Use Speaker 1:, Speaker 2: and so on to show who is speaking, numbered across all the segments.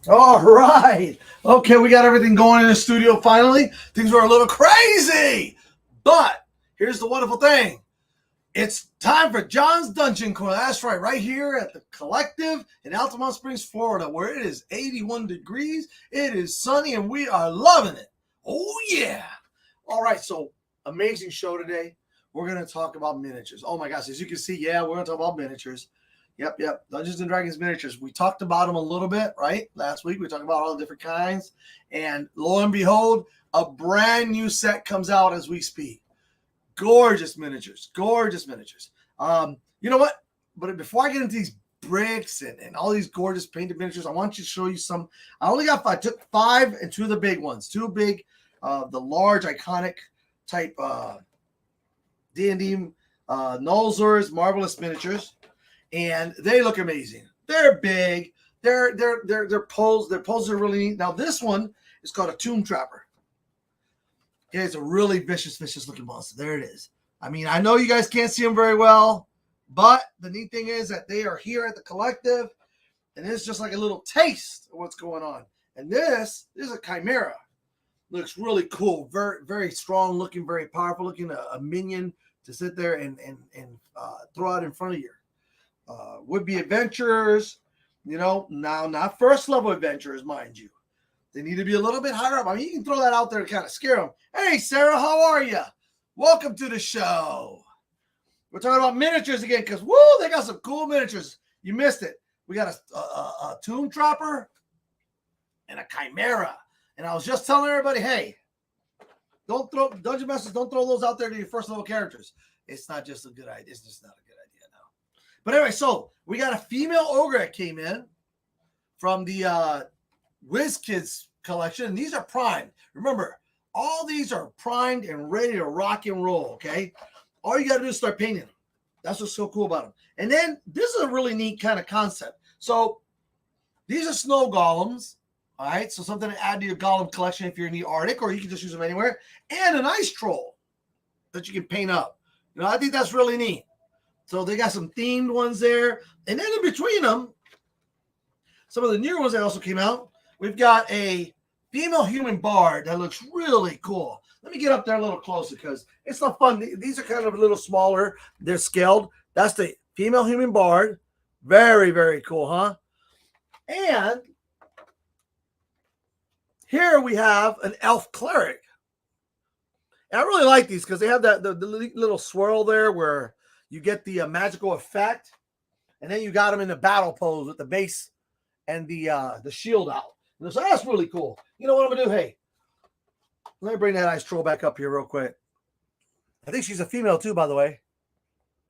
Speaker 1: All right. Okay, we got everything going in the studio finally. Things were a little crazy. But here's the wonderful thing. It's time for John's Dungeon Corner. That's right here at the Collective in Altamont Springs, Florida, where it is 81 degrees. It is sunny, and we are loving it. Oh, yeah. All right, so amazing show today. We're going to talk about miniatures. Oh, my gosh. As you can see, yeah, we're going to talk about miniatures. Yep. Dungeons and Dragons miniatures. We talked about them a little bit, right? Last week, we talked about all the different kinds. And lo and behold, a brand new set comes out as we speak. Gorgeous miniatures. You know what? But before I get into these bricks and all these gorgeous painted miniatures, I want you to show you some. I took 5 and 2 of the big ones. 2 big, the large, iconic type D&D Nolzur's Marvelous miniatures. And they look amazing. They're big. Their poses are really neat. Now this one is called a Tomb Trapper. Okay, it's a really vicious looking monster. There it is. I mean, I know you guys can't see them very well, but the neat thing is that they are here at the Collective, and it's just like a little taste of what's going on. And this is a Chimera. Looks really cool. Very, very strong looking, very powerful looking. A minion to sit there and throw out in front of you. Would-be adventurers, now not first level adventurers, mind you. They need to be a little bit higher up. I mean, you can throw that out there to kind of scare them. Hey, Sarah, how are you? Welcome to the show. We're talking about miniatures again because, woo, they got some cool miniatures. You missed it. We got a Tomb Trapper and a Chimera. And I was just telling everybody, hey, Dungeon Masters, don't throw those out there to your first level characters. It's not just a good idea. It's just not a good idea now. But anyway, so we got a female ogre that came in from the WizKids collection, and these are primed. Remember, all these are primed and ready to rock and roll, okay? All you got to do is start painting them. That's what's so cool about them. And then this is a really neat kind of concept. So these are snow golems, all right? So something to add to your golem collection if you're in the Arctic, or you can just use them anywhere. And an ice troll that you can paint up. I think that's really neat. So they got some themed ones there. And then in between them, some of the newer ones that also came out, we've got a female human bard that looks really cool. Let me get up there a little closer because it's not fun. These are kind of a little smaller. They're scaled. That's the female human bard. Very, very cool, huh? And here we have an elf cleric. And I really like these because they have the little swirl there where you get the magical effect. And then you got them in the battle pose with the base and the shield out. And so that's really cool. You know what I'm going to do? Hey, let me bring that ice troll back up here real quick. I think she's a female too, by the way.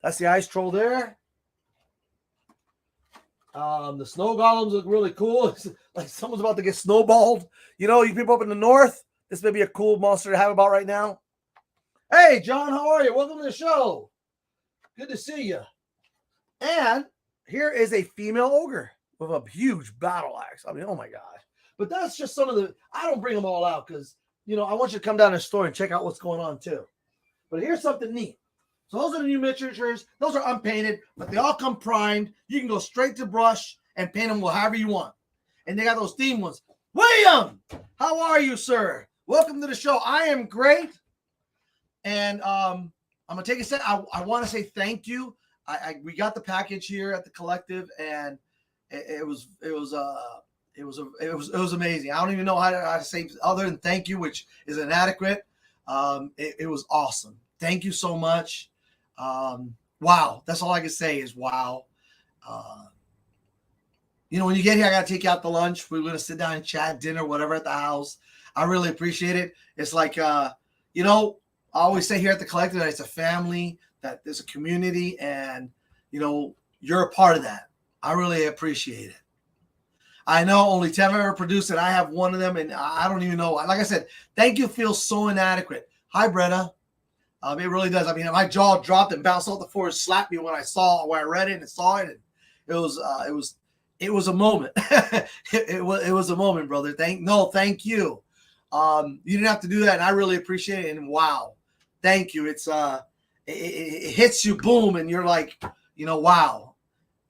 Speaker 1: That's the ice troll there. The snow golems look really cool. It's like someone's about to get snowballed. You people up in the north, this may be a cool monster to have about right now. Hey, John, how are you? Welcome to the show. Good to see you. And here is a female ogre with a huge battle axe. I mean, oh my gosh. But that's just some of the, I don't bring them all out because, I want you to come down to the store and check out what's going on too. But here's something neat. So those are the new miniatures. Those are unpainted, but they all come primed. You can go straight to brush and paint them however you want. And they got those theme ones. William, how are you, sir? Welcome to the show. I am great. And I'm going to take a sec. I want to say thank you. We got the package here at the Collective, and it was amazing. I don't even know how to say other than thank you, which is inadequate. It was awesome. Thank you so much. Wow. That's all I can say is wow. When you get here, I got to take you out to lunch. We're going to sit down and chat, dinner, whatever at the house. I really appreciate it. It's like, I always say here at the Collective that it's a family, that there's a community, and, you're a part of that. I really appreciate it. I know only 10 have ever produced it. I have one of them, and I don't even know. Like I said, thank you feels so inadequate. Hi, Bretta. It really does. I mean, my jaw dropped and bounced off the floor and slapped me when I read it and saw it. And it was a moment. it was a moment, brother. Thank you. You didn't have to do that, and I really appreciate it. And wow, thank you. It's it hits you, boom, and you're like, wow.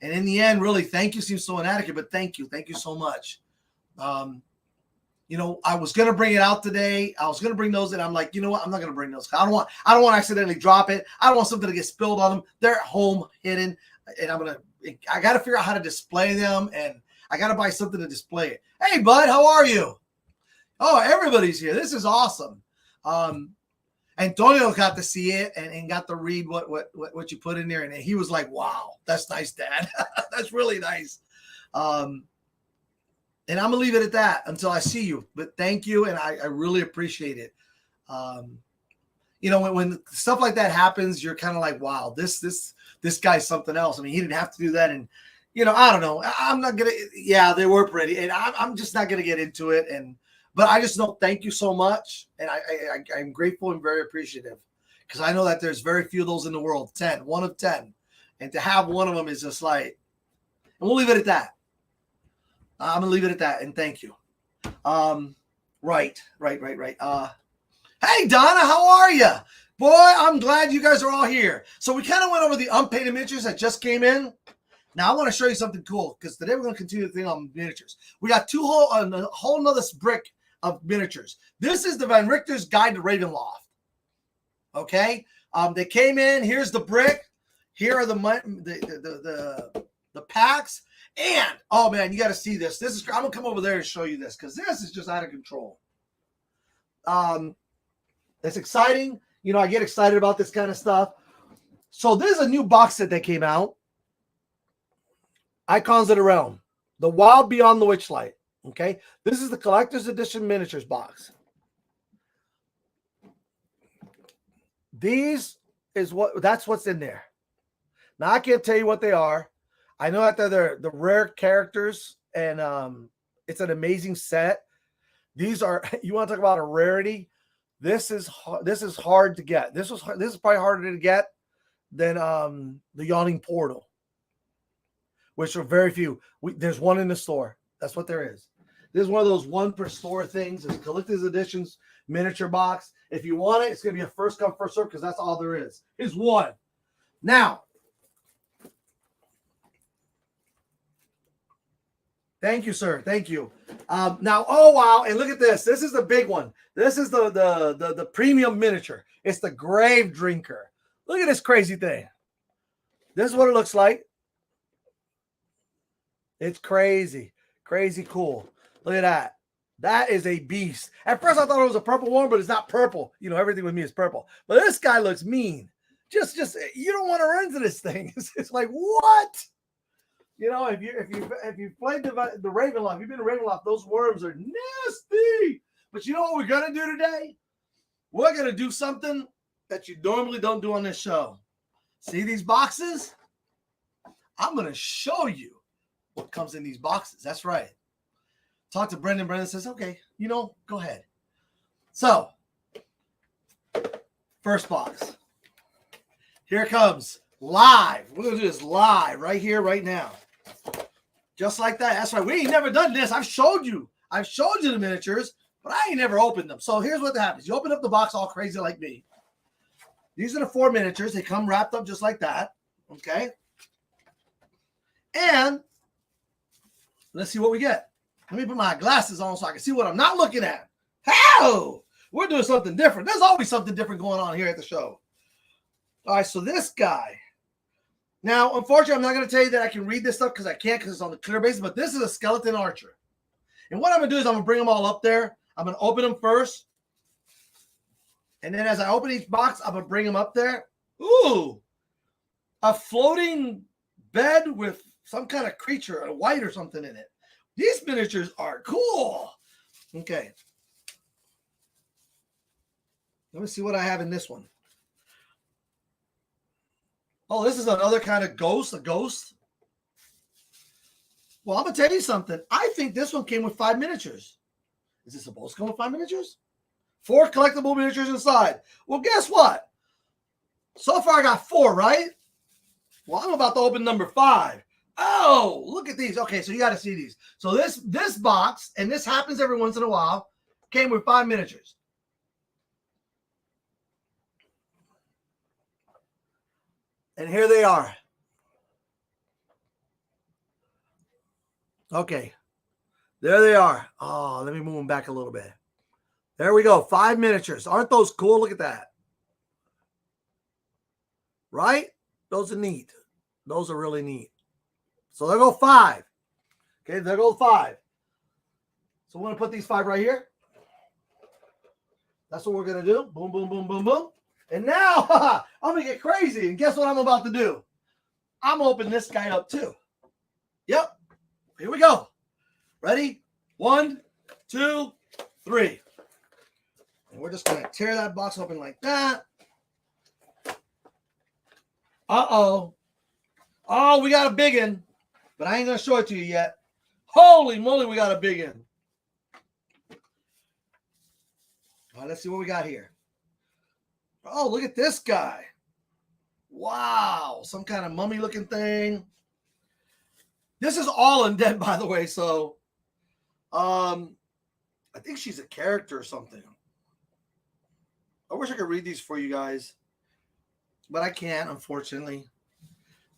Speaker 1: And in the end, really, thank you seems so inadequate, but thank you so much. You know, I was gonna bring it out today. I was gonna bring those in. I'm like, you know what? I'm not gonna bring those. I don't want to accidentally drop it. I don't want something to get spilled on them. They're at home hidden, and I gotta figure out how to display them, and I gotta buy something to display it. Hey, bud, how are you? Oh, everybody's here. This is awesome. Antonio got to see it and got to read what you put in there, and he was like, "Wow, that's nice, Dad. That's really nice." And I'm gonna leave it at that until I see you. But thank you, and I really appreciate it. You know, when stuff like that happens, you're kind of like, wow, this guy's something else. I mean, he didn't have to do that, and you know, I don't know. I'm not gonna. Yeah, they were pretty, and I'm just not gonna get into it. But I just know, thank you so much, and I'm grateful and very appreciative because I know that there's very few of those in the world. 10, 1 of 10, and to have one of them is just like, and we'll leave it at that. I'm gonna leave it at that, and thank you. Right. Hey, Donna, how are you? Boy, I'm glad you guys are all here. So we kind of went over the unpainted miniatures that just came in. Now I want to show you something cool because today we're going to continue the thing on miniatures. We got a whole nother brick of miniatures. This is the Van Richter's Guide to Ravenloft. Okay, they came in. Here's the brick. Here are the packs. And oh man, you got to see this. I'm gonna come over there and show you this because this is just out of control. It's exciting. You know, I get excited about this kind of stuff. So this is a new box set that came out. Icons of the Realm, The Wild Beyond the Witchlight. Okay, this is the collector's edition miniatures box. That's what's in there. Now I can't tell you what they are. I know that they're the rare characters, and it's an amazing set. These are, you want to talk about a rarity? This is hard to get. This is probably harder to get than the Yawning Portal, which are very few. There's one in the store. That's what there is. This is one of those one per store things. It's collector's editions miniature box. If you want it, it's gonna be a first come first serve because that's all there is. Here's one. Now. Thank you, sir. Thank you. Now, oh wow, and look at this. This is the big one. This is the premium miniature. It's the Grave Drinker. Look at this crazy thing. This is what it looks like. It's crazy, crazy cool. Look at that. That is a beast. At first, I thought it was a purple one, but it's not purple. You know, everything with me is purple. But this guy looks mean. Just you don't want to run into this thing. It's like what? You know, if you played the Ravenloft, you've been to Ravenloft, those worms are nasty. But you know what we're gonna do today? We're gonna do something that you normally don't do on this show. See these boxes? I'm gonna show you what comes in these boxes. That's right. Talk to Brendan. Brendan says, okay, you know, go ahead. So, first box. Here it comes. Live. We're gonna do this live right here, right now. Just like that. That's right. We ain't never done this. I've showed you the miniatures, but I ain't never opened them. So here's what happens. You open up the box all crazy like me. These are the 4 miniatures. They come wrapped up just like that. Okay. And let's see what we get. Let me put my glasses on so I can see what I'm not looking at. How? We're doing something different. There's always something different going on here at the show. All right, so this guy. Now, unfortunately, I'm not going to tell you that I can read this stuff because I can't because it's on the clear basis, but this is a skeleton archer. And what I'm going to do is I'm going to bring them all up there. I'm going to open them first. And then as I open each box, I'm going to bring them up there. Ooh, a floating bed with some kind of creature, a white or something in it. These miniatures are cool. Okay. Let me see what I have in this one. Oh, this is another kind of ghost, a ghost. Well, I'm going to tell you something. I think this one came with 5 miniatures. Is it supposed to come with 5 miniatures? 4 collectible miniatures inside. Well, guess what? So far, I got 4, right? Well, I'm about to open number 5. Oh, look at these. Okay, so you got to see these. So this box, and this happens every once in a while, came with 5 miniatures. And here they are. Okay. There they are. Oh, let me move them back a little bit. There we go. 5 miniatures. Aren't those cool? Look at that. Right? Those are neat. Those are really neat. So there go 5. Okay, there go 5. So we're going to put these 5 right here. That's what we're going to do. Boom, boom, boom, boom, boom. And now I'm going to get crazy. And guess what I'm about to do? I'm going to open this guy up too. Yep. Here we go. Ready? 1, 2, 3. And we're just going to tear that box open like that. Uh-oh. Oh, we got a big one. But I ain't going to show it to you yet. Holy moly, we got a big one. All right, let's see what we got here. Oh, look at this guy. Wow. Some kind of mummy-looking thing. This is all undead, by the way. So, I think she's a character or something. I wish I could read these for you guys, but I can't, unfortunately.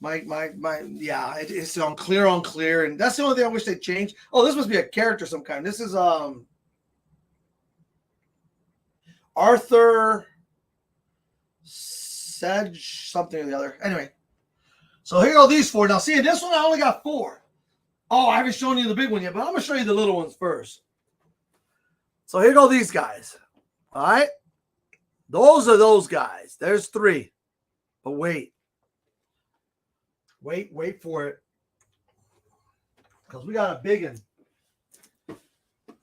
Speaker 1: Yeah, it's unclear, and that's the only thing I wish they'd change. Oh, this must be a character of some kind. This is Arthur Sedge something or the other. Anyway, so here go these 4. Now, see, this one I only got 4. Oh, I haven't shown you the big one yet, but I'm gonna show you the little ones first. So here go these guys. All right, those are those guys. There's 3, but wait for it, because we got a big one.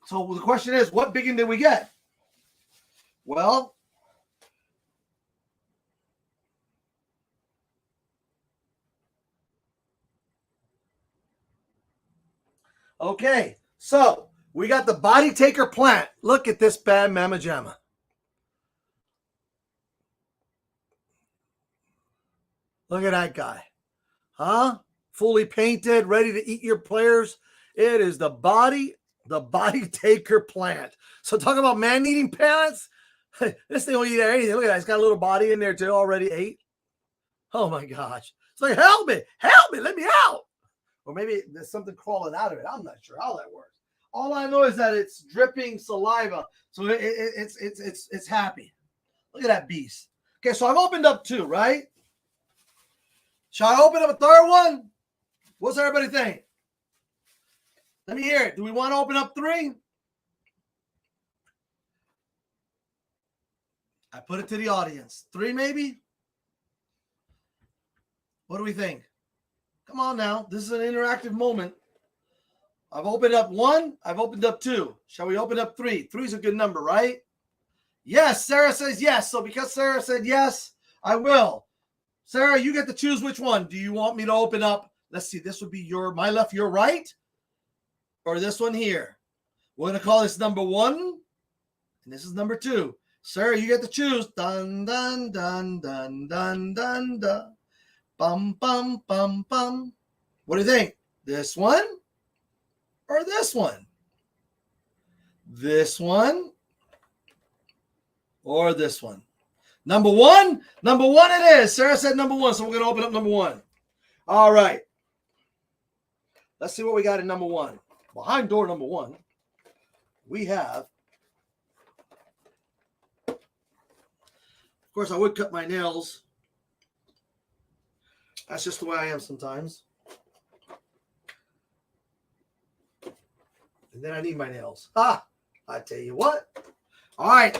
Speaker 1: So the question is, what big one did we get? Well, okay, so we got the Body Taker plant. Look at this bad mamma jamma. Look at that guy. Huh? Fully painted, ready to eat your players. It is the Body Taker plant. So talk about man-eating plants. This thing will eat anything. Look at that. It's got a little body in there too, already ate. Oh my gosh. It's like, help me, let me out. Or maybe there's something crawling out of it. I'm not sure how that works. All I know is that it's dripping saliva. So it's happy. Look at that beast. Okay, so I've opened up 2, right? Shall I open up a 3rd one? What's everybody think? Let me hear it. Do we want to open up 3? I put it to the audience. 3 maybe? What do we think? Come on now. This is an interactive moment. I've opened up 1. I've opened up 2. Shall we open up 3? 3 is a good number, right? Yes. Sarah says yes. So because Sarah said yes, I will. Sarah, you get to choose which one. Do you want me to open up? Let's see. This would be my left, your right, or this one here. We're going to call this number 1, and this is number 2. Sarah, you get to choose. Dun, dun, dun, dun, dun, dun, dun. Bum, bum, bum, bum. What do you think? This one or this one? This one or this one? Number 1? Number 1 it is. Sarah said number 1, so we're going to open up number 1. All right. Let's see what we got in number 1. Behind door number 1, we have, of course, I would cut my nails. That's just the way I am sometimes. And then I need my nails. I tell you what. All right.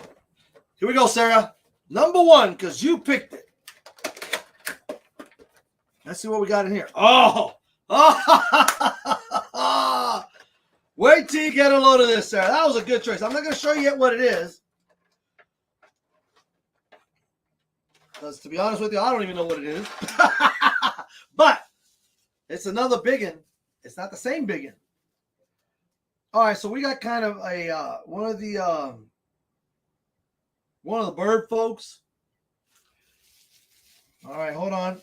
Speaker 1: Here we go, Sarah. Number 1, because you picked it. Let's see what we got in here. Oh. Wait till you get a load of this, Sarah. That was a good choice. I'm not going to show you yet what it is. Because to be honest with you, I don't even know what it is. But it's another biggin. It's not the same biggin. All right, so we got kind of a one of the bird folks. All right, hold on.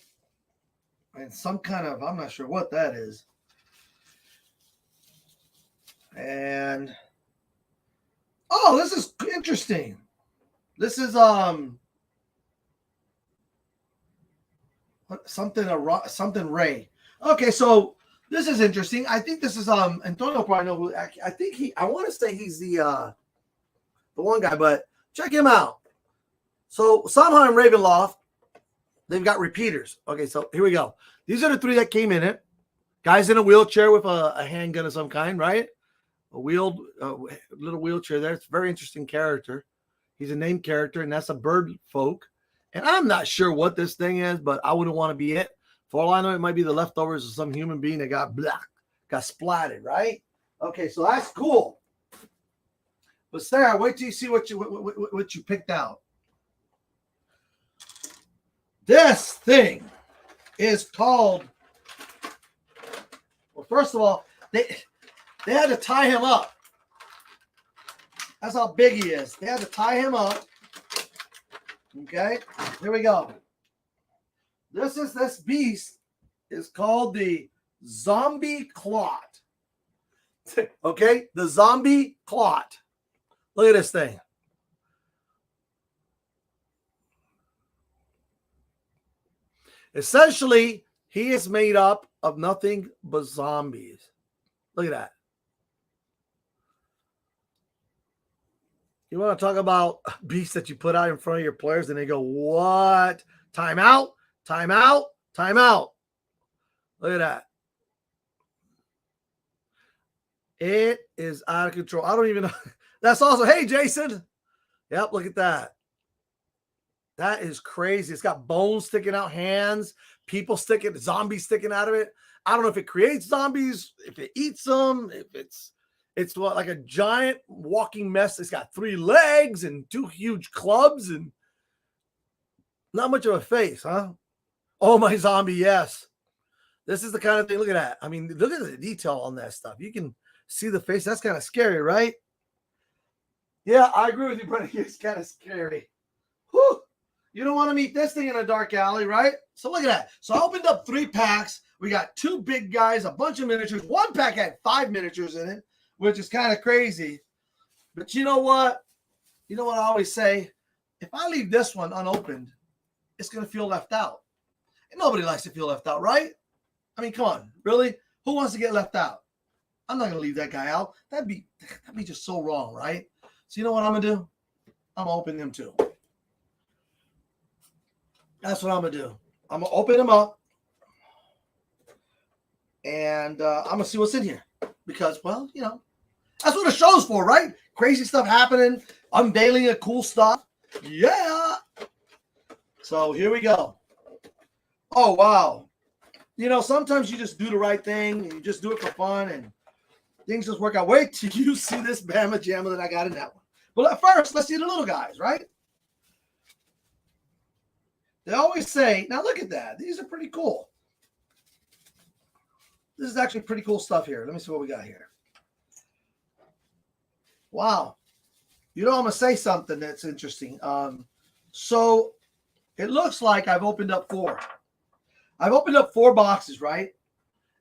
Speaker 1: And some kind of, I'm not sure what that is. And oh, this is interesting. This is something Ray. Okay, so This is interesting. I think this is Antonio probably know who. I think I want to say he's the one guy, but check him out. So somehow in Ravenloft, they've got repeaters. Okay, so here we go. These are the 3 that came in it. Guy's in a wheelchair with a handgun of some kind, right? A wheeled little wheelchair there. It's a very interesting character. He's a named character, and that's a bird folk. And I'm not sure what this thing is, but I wouldn't want to be it. For all I know, it might be the leftovers of some human being that got splatted, right? Okay, so that's cool. But Sarah, wait till you see what you picked out. This thing is called. Well, first of all, they had to tie him up. That's how big he is. They had to tie him up. Okay, here we go. This beast is called the Zombie Clot. Okay, the Zombie Clot. Look at this thing. Essentially, he is made up of nothing but zombies. Look at that. You want to talk about beasts that you put out in front of your players and they go, what? Time out, time out, time out. Look at that. It is out of control. I don't even know. That's awesome. Hey, Jason. Yep, look at that. That is crazy. It's got bones sticking out, hands, people sticking, zombies sticking out of it. I don't know if it creates zombies, if it eats them, if it's what, like a giant walking mess. It's got 3 legs and 2 huge clubs and not much of a face, huh? Oh, my zombie, yes. This is the kind of thing. Look at that. I mean, look at the detail on that stuff. You can see the face. That's kind of scary, right? Yeah, I agree with you, buddy. It's kind of scary. Whew. You don't want to meet this thing in a dark alley, right? So look at that. So I opened up 3 packs. We got 2 big guys, a bunch of miniatures. 1 pack had 5 miniatures in it, which is kind of crazy. But you know what? You know what I always say? If I leave this one unopened, it's going to feel left out. And nobody likes to feel left out, right? I mean, come on. Really? Who wants to get left out? I'm not going to leave that guy out. That'd be just so wrong, right? So you know what I'm going to do? I'm going to open them too. That's what I'm going to do. I'm going to open them up. And I'm going to see what's in here. Because, well, you know, that's what a show's for, right? Crazy stuff happening. Unveiling of cool stuff. Yeah. So here we go. Oh, wow. You know, sometimes you just do the right thing. And you just do it for fun. And things just work out. Wait till you see this Bama Jamma that I got in that one. But first, let's see the little guys, right? They always say, now look at that. These are pretty cool. This is actually pretty cool stuff here. Let me see what we got here. Wow. You know, I'm going to say something that's interesting. So it looks like I've opened up 4. I've opened up 4 boxes, right?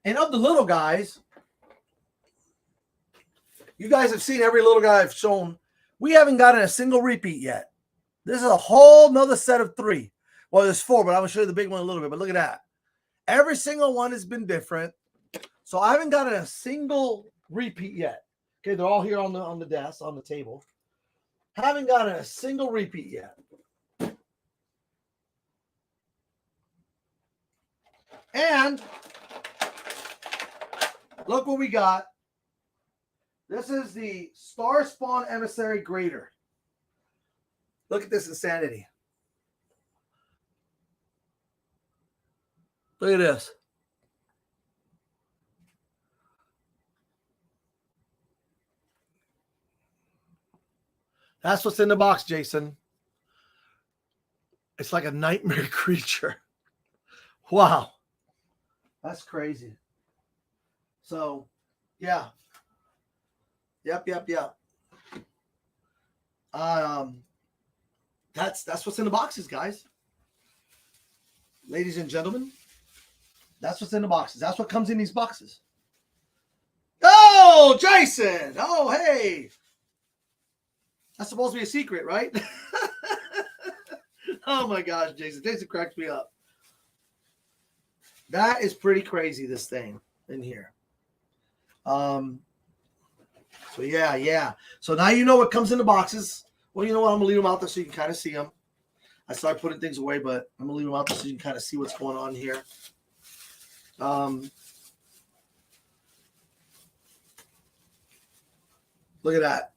Speaker 1: And of the little guys, you guys have seen every little guy I've shown. We haven't gotten a single repeat yet. This is a whole nother set of 3. Well, there's 4, but I'm going to show you the big one a little bit. But look at that. Every single one has been different. So I haven't gotten a single repeat yet. Okay, they're all here on the desk, on the table. Haven't gotten a single repeat yet. And look what we got. This is the Star Spawn Emissary Grader. Look at this insanity. Look at this. That's what's in the box, Jason. It's like a nightmare creature. Wow. That's crazy. So, yeah. Yep. That's what's in the boxes, guys. Ladies and gentlemen, that's what's in the boxes. That's what comes in these boxes. Oh, Jason. Oh, hey. That's supposed to be a secret, right? Oh, my gosh, Jason. Jason cracks me up. That is pretty crazy, this thing. in here. So yeah. So now you know what comes in the boxes. Well, you know what? I'm gonna leave them out there so you can kind of see them. I started putting things away, but I'm gonna leave them out there so you can kind of see what's going on here. Look at that.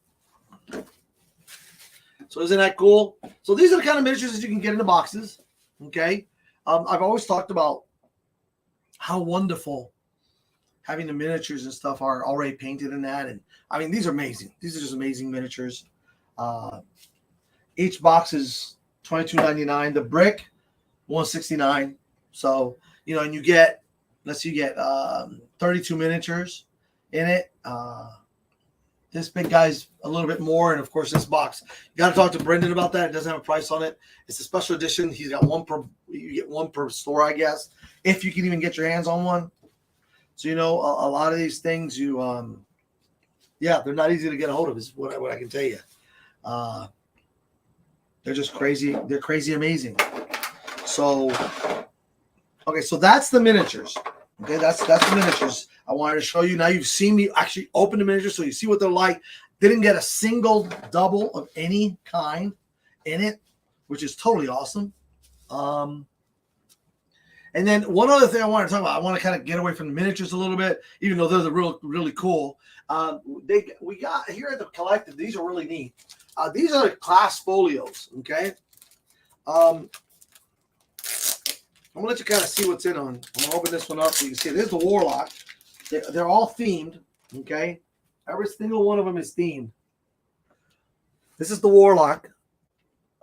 Speaker 1: So isn't that cool? So these are the kind of miniatures that you can get in the boxes. Okay. I've always talked about how wonderful having the miniatures and stuff are already painted in that. And I mean, these are amazing. These are just amazing miniatures. Each box is $22.99. The brick, $169. So, you know, and you get, let's see, you get 32 miniatures in it. This big guy's a little bit more, and of course this box. You got to talk to Brendan about that. It doesn't have a price on it. It's a special edition. He's got one per. You get one per store, I guess, if you can even get your hands on one. So you know, a lot of these things, they're not easy to get a hold of. Is what I can tell you. They're just crazy. They're crazy amazing. So, okay, so that's the miniatures. Okay, that's the miniatures. I wanted to show you. Now you've seen me actually open the miniatures, so you see what they're like. Didn't get a single double of any kind in it, which is totally awesome. And then one other thing I want to talk about, I want to kind of get away from the miniatures a little bit, even though they're really cool. We got here at the collective. These are really neat. These are the class folios. Okay. I'm gonna let you kind of see what's in on. I'm gonna open this one up so you can see. There's the Warlock. They're all themed. Okay, every single one of them is themed. This is the Warlock.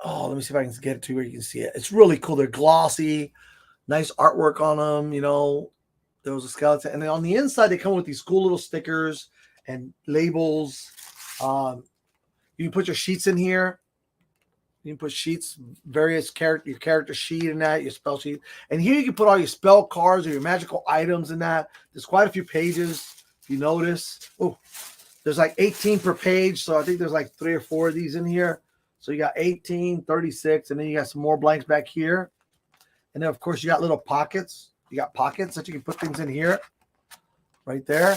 Speaker 1: Oh, let me see if I can get it to where you can see it. It's really cool. They're glossy, nice artwork on them. You know, there was a skeleton, and then on the inside they come with these cool little stickers and labels. You can put your sheets in here. You can put sheets, various your character sheet in that, your spell sheet. And here you can put all your spell cards or your magical items in that. There's quite a few pages, if you notice. Oh, there's like 18 per page. So I think there's like 3 or 4 of these in here. So you got 18, 36, and then you got some more blanks back here. And then, of course, you got little pockets. You got pockets that you can put things in here. Right there.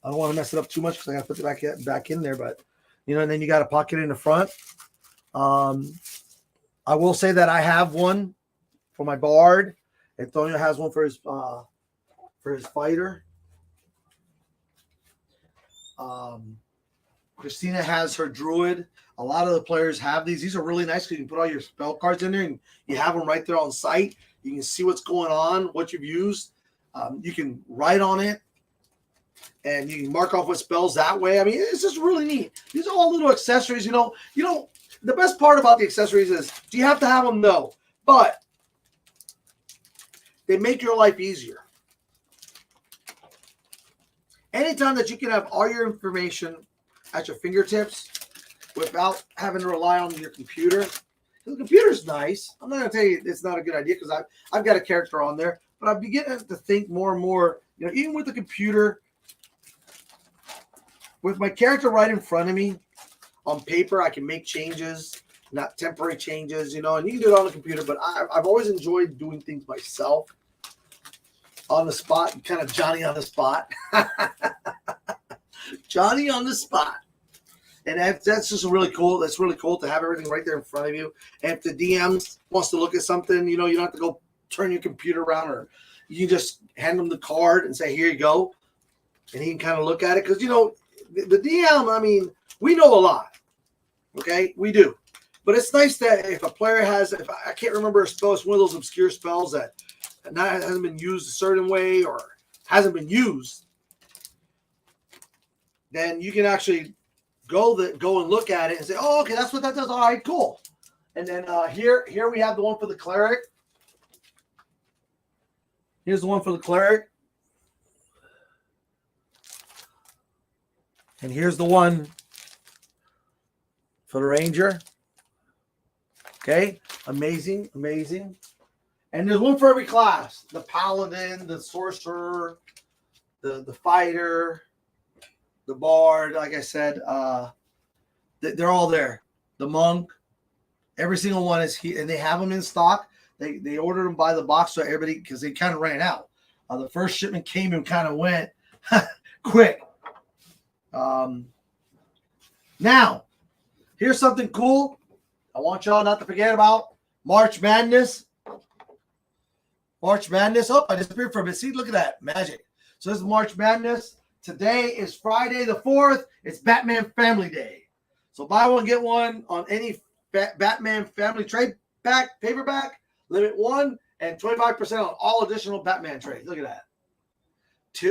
Speaker 1: I don't want to mess it up too much because I got to put it back in there. But, you know, and then you got a pocket in the front. I will say that I have one for my bard. Antonio has one for his fighter. Christina has her druid. A lot of the players have these. These are really nice because you can put all your spell cards in there and you have them right there on site. You can see what's going on, what you've used. You can write on it and you can mark off what spells that way. I mean, it's just really neat. These are all little accessories. You know, the best part about the accessories is, do you have to have them? No. But they make your life easier. Anytime that you can have all your information at your fingertips without having to rely on your computer. The computer's nice. I'm not going to tell you it's not a good idea because I've got a character on there. But I'm beginning to think more and more, you know, even with the computer, with my character right in front of me, on paper, I can make changes, not temporary changes, you know, and you can do it on the computer, but I've always enjoyed doing things myself on the spot, kind of Johnny on the spot. Johnny on the spot. And that's just really cool. That's really cool to have everything right there in front of you. And if the DM wants to look at something, you know, you don't have to go turn your computer around, or you can just hand him the card and say, here you go. And he can kind of look at it. Because, you know, the DM, I mean, we know a lot. Okay, we do, but it's nice that if a player has, if I can't remember a spell, it's one of those obscure spells that hasn't been used a certain way or hasn't been used, then you can actually go and look at it and say, oh, okay, that's what that does. All right, cool. And then here we have the one for the cleric. Here's the one for the cleric, and here's the one for the ranger. Okay, amazing. And there's one for every class: the paladin, the sorcerer, the fighter, the bard. Like I said, they're all there. The monk, every single one is here, and they have them in stock. They ordered them by the box so everybody, because they kind of ran out. The first shipment came and kind of went quick. Now, here's something cool. I want y'all not to forget about March Madness. March Madness. Oh, I disappeared for a bit. See, look at that. Magic. So this is March Madness. Today is Friday the 4th. It's Batman Family Day. So buy one, get one on any Batman Family trade paperback. Limit 1 and 25% on all additional Batman trades. Look at that.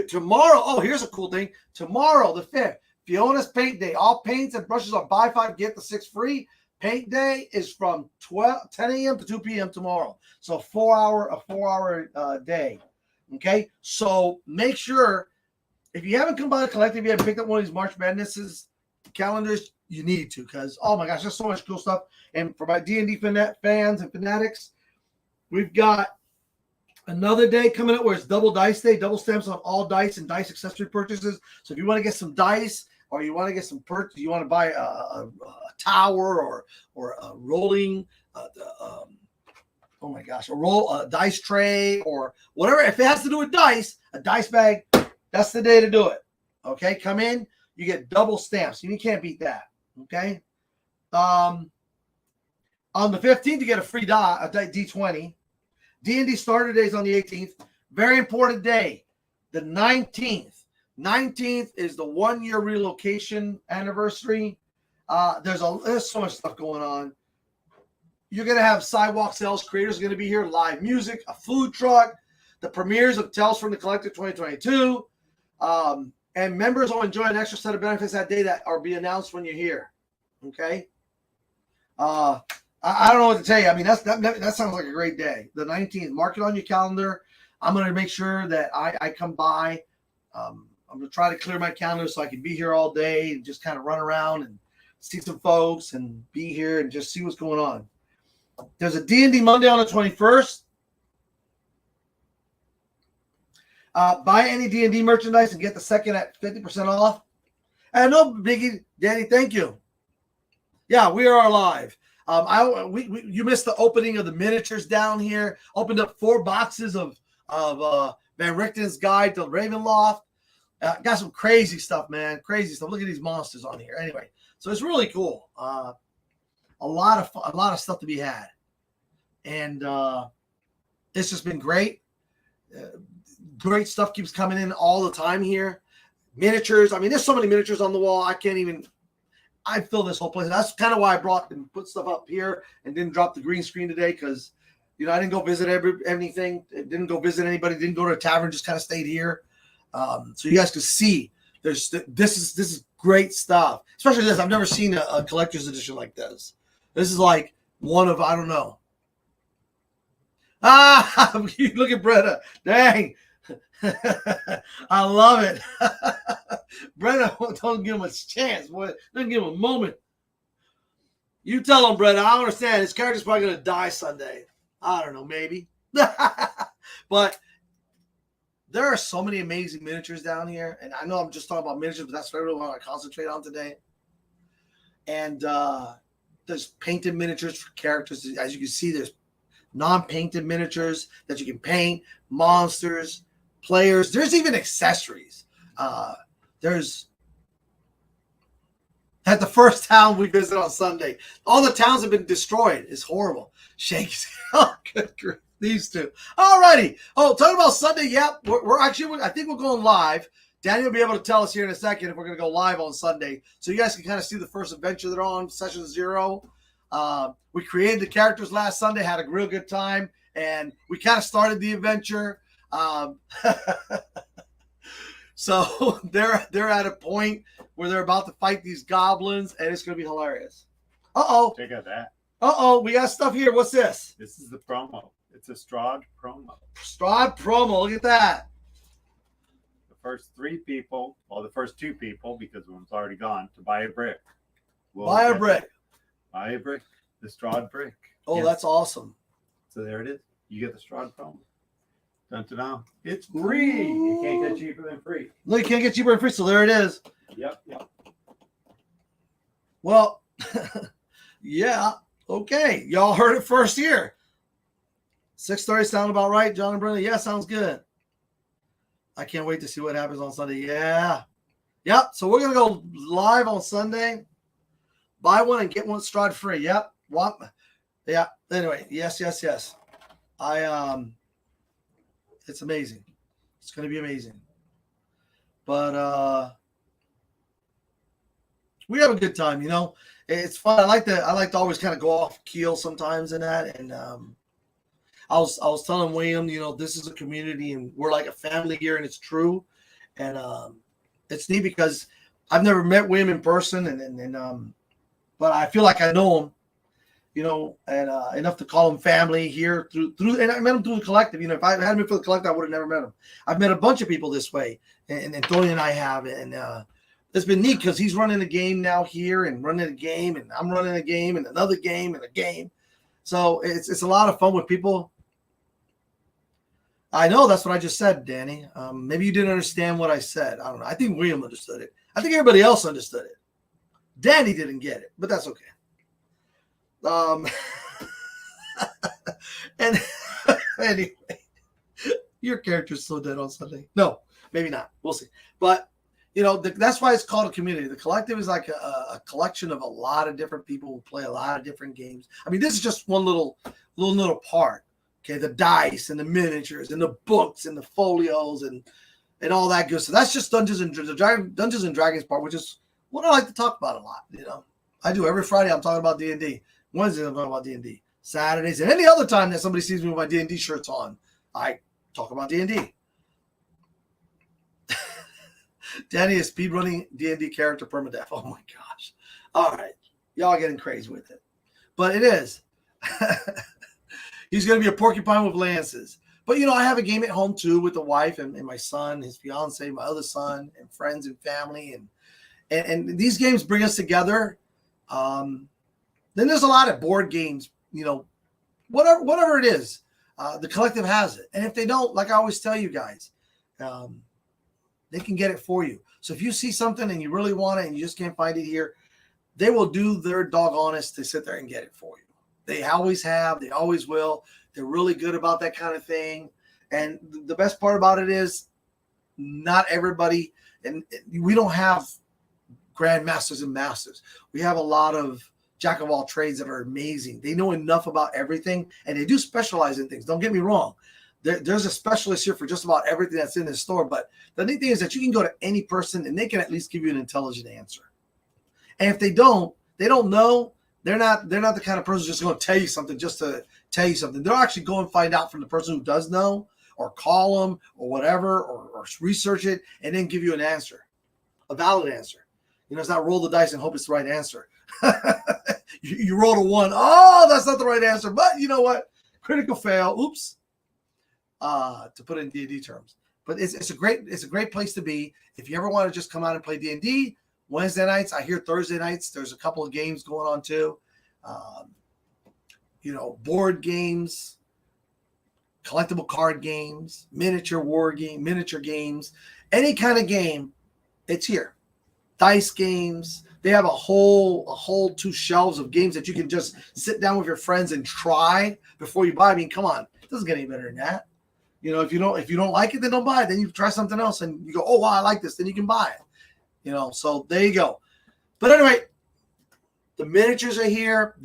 Speaker 1: Tomorrow, oh, here's a cool thing. Tomorrow, the 5th, Fiona's Paint Day. All paints and brushes are buy 5, get the 6 free. Paint Day is from 10 a.m. to 2 p.m. tomorrow. So a 4-hour day. Okay? So make sure, if you haven't come by the collective, you haven't picked up one of these March Madnesses calendars, you need to, because, oh my gosh, there's so much cool stuff. And for my D&D fans and fanatics, we've got another day coming up where it's double dice day, double stamps on all dice and dice accessory purchases. So if you want to get some dice, or you want to get some you want to buy a tower or a rolling, oh my gosh, a dice tray or whatever. If it has to do with dice, a dice bag, that's the day to do it. Okay, come in, you get double stamps. You can't beat that. Okay. On the 15th, you get a free D20. D&D starter day is on the 18th. Very important day, the 19th. 19th is the 1-year relocation anniversary. There's so much stuff going on. You're going to have sidewalk sales. Creators are going to be here. Live music, a food truck, the premieres of Tales from the Collective 2022. And members will enjoy an extra set of benefits that day that are be announced when you're here. Okay. I don't know what to tell you. I mean, that sounds like a great day. The 19th, mark it on your calendar. I'm going to make sure that I come by. I'm going to try to clear my calendar so I can be here all day and just kind of run around and see some folks and be here and just see what's going on. There's a D&D Monday on the 21st. Buy any D&D merchandise and get the second at 50% off. And no biggie, Danny, thank you. Yeah, we are live. You missed the opening of the miniatures down here. Opened up 4 boxes of Van Richten's Guide to Ravenloft. Got some crazy stuff, man. Crazy stuff. Look at these monsters on here. Anyway, so it's really cool. A lot of stuff to be had, and it's just been great. Great stuff keeps coming in all the time here. Miniatures. I mean, there's so many miniatures on the wall. I fill this whole place. That's kind of why I brought and put stuff up here and didn't drop the green screen today, because I didn't go visit anything. Didn't go visit anybody. Didn't go to a tavern. Just kind of stayed here. So you guys can see this is great stuff, especially this. I've never seen a collector's edition like this. This is like one of, I don't know. Look at Brenda. Dang. I love it. Brenda, don't give him a chance, boy. Don't give him a moment. You tell him, Brenda. I understand. His character's probably going to die Sunday. I don't know, maybe. But there are so many amazing miniatures down here. And I know I'm just talking about miniatures, but that's what I really want to concentrate on today. And there's painted miniatures for characters. As you can see, there's non-painted miniatures that you can paint, monsters, players. There's even accessories. There's at the first town we visit on Sunday. All the towns have been destroyed. It's horrible. Shakes. Oh, good grief. These two. All righty. Oh, talking about Sunday. Yep. We're actually, I think we're going live. Danny will be able to tell us here in a second if we're going to go live on Sunday. So you guys can kind of see the first adventure they're on, Session 0. We created the characters last Sunday, had a real good time, and we kind of started the adventure. So they're at a point where they're about to fight these goblins, and it's going to be hilarious. Uh-oh.
Speaker 2: Check out that.
Speaker 1: Uh-oh. We got stuff here. What's this?
Speaker 2: This is the promo. It's a Strahd promo.
Speaker 1: Strahd promo. Look at that.
Speaker 2: The first 3 people, well, the first 2 people, because one's already gone, to buy a brick.
Speaker 1: Buy a brick.
Speaker 2: Buy a brick. The Strahd brick.
Speaker 1: Oh, yes. That's awesome.
Speaker 2: So there it is. You get the Strahd promo. Dun-dun-dun. It's free. You can't get cheaper than free.
Speaker 1: No, you can't get cheaper than free, so there it is.
Speaker 2: Yep.
Speaker 1: Well, yeah. Okay. Y'all heard it first here. 6:30 sound about right, John and Brenda? Yeah, sounds good. I can't wait to see what happens on Sunday. Yeah. Yep. So we're going to go live on Sunday. Buy one and get one Strahd free. Yep. What? Yeah. Anyway, yes. It's amazing. It's going to be amazing. But we have a good time, you know. It's fun. I like to always kind of go off keel sometimes in that. And I was telling William, you know, this is a community and we're like a family here, and it's true. And it's neat because I've never met William in person, and but I feel like I know him, you know, and enough to call him family here through. And I met him through the collective. You know, if I hadn't been for the collective, I would have never met him. I've met a bunch of people this way, and Tony and I have, and it's been neat because he's running a game now here, and running a game, and I'm running a game, and another game, and a game. So it's a lot of fun with people. I know that's what I just said, Danny. Maybe you didn't understand what I said. I don't know. I think William understood it. I think everybody else understood it. Danny didn't get it, but that's okay. And anyway, your character's so dead on Sunday. No, maybe not. We'll see. But you know, that's why it's called a community. The collective is like a collection of a lot of different people who play a lot of different games. I mean, this is just one little part. Okay, the dice and the miniatures and the books and the folios and all that good stuff. That's just Dungeons and Dragons part, which is what I like to talk about a lot. You know, I do every Friday. I'm talking about D&D. Wednesdays I'm talking about D&D. Saturdays and any other time that somebody sees me with my D&D shirts on, I talk about D&D. Danny is speedrunning D&D character permadeath. Oh my gosh! All right, y'all getting crazy with it, but it is. He's going to be a porcupine with lances. But, you know, I have a game at home, too, with the wife and my son, his fiance, my other son, and friends and family. And these games bring us together. Then there's a lot of board games, you know, whatever it is. The collective has it. And if they don't, like I always tell you guys, they can get it for you. So if you see something and you really want it and you just can't find it here, they will do their dog honest to sit there and get it for you. They always have. They always will. They're really good about that kind of thing. And the best part about it is not everybody, and we don't have grandmasters and masters. We have a lot of jack of all trades that are amazing. They know enough about everything, and they do specialize in things. Don't get me wrong. There's a specialist here for just about everything that's in this store. But the neat thing is that you can go to any person, and they can at least give you an intelligent answer. And if they don't know, they're not the kind of person who's just going to tell you something just to tell you something. They'll actually go and find out from the person who does know, or call them, or whatever, or research it, and then give you an answer, a valid answer. You know, it's not roll the dice and hope it's the right answer. you roll a 1. Oh, that's not the right answer. But you know what? Critical fail. Oops. To put it in D&D terms. But it's a great place to be. If you ever want to just come out and play D&D, Wednesday nights, I hear Thursday nights, there's a couple of games going on too. You know, board games, collectible card games, miniature games, any kind of game, it's here. Dice games. They have a whole 2 shelves of games that you can just sit down with your friends and try before you buy. I mean, come on, it doesn't get any better than that. You know, if you don't like it, then don't buy it. Then you try something else and you go, oh wow, I like this. Then you can buy it. You know, so there you go. But anyway, the miniatures are here.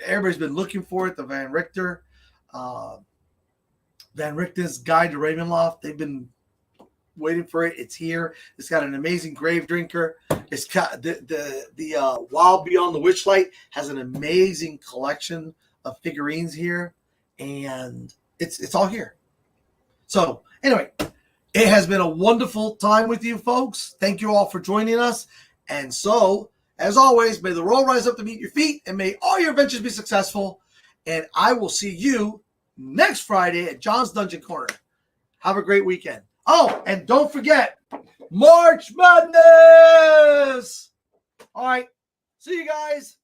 Speaker 1: Everybody's been looking for it. The Van Richter's Guide to Ravenloft. They've been waiting for it. It's here. It's got an amazing grave drinker. It's got the Wild Beyond the Witchlight has an amazing collection of figurines here, and it's all here. So anyway. It has been a wonderful time with you folks. Thank you all for joining us. And so, as always, may the roll rise up to meet your feet, and may all your adventures be successful. And I will see you next Friday at John's Dungeon Corner. Have a great weekend. Oh, and don't forget, March Madness! All right. See you guys.